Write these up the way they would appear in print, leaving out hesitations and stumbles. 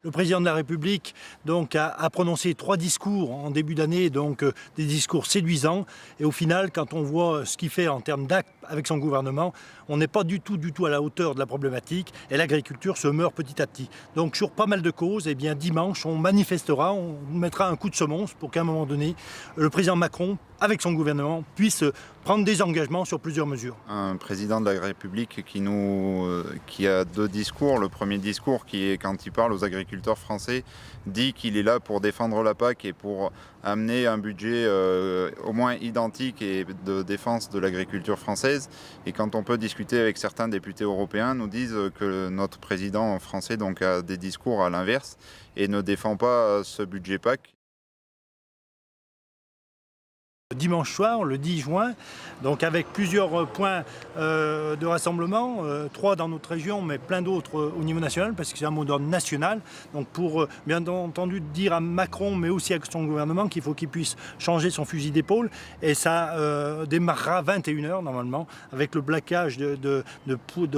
Le président de la République a prononcé 3 discours en début d'année, des discours séduisants. Et au final, quand on voit ce qu'il fait en termes d'actes avec son gouvernement, on n'est pas du tout à la hauteur de la problématique et l'agriculture se meurt petit à petit. Donc sur pas mal de causes, dimanche, on manifestera, on mettra un coup de semonce pour qu'à un moment donné, le président Macron, avec son gouvernement, puisse prendre des engagements sur plusieurs mesures. Un président de la République qui a 2 discours. Le premier discours, qui est quand il parle aux agriculteurs français, dit qu'il est là pour défendre la PAC et pour amener un budget au moins identique et de défense de l'agriculture française. Et quand on peut discuter avec certains députés européens, nous disent que notre président français a des discours à l'inverse et ne défend pas ce budget PAC. Dimanche soir, le 10 juin, avec plusieurs points de rassemblement, 3 dans notre région, mais plein d'autres au niveau national, parce que c'est un mot d'ordre national. Donc pour bien entendu dire à Macron, mais aussi à son gouvernement, qu'il faut qu'il puisse changer son fusil d'épaule. Et ça démarrera à 21h normalement, avec le blacage de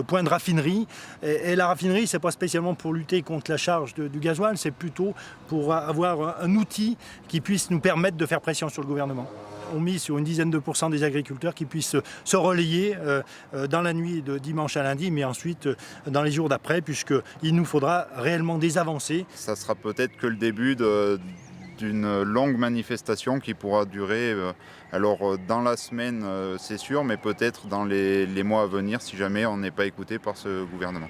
points de raffinerie. Et la raffinerie, c'est pas spécialement pour lutter contre la charge du gasoil, c'est plutôt pour avoir un outil qui puisse nous permettre de faire pression sur le gouvernement. On mise sur une dizaine de % des agriculteurs qui puissent se relayer dans la nuit de dimanche à lundi, mais ensuite dans les jours d'après, puisqu'il nous faudra réellement des avancées. Ça sera peut-être que le début d'une longue manifestation qui pourra durer, dans la semaine c'est sûr, mais peut-être dans les mois à venir si jamais on n'est pas écouté par ce gouvernement.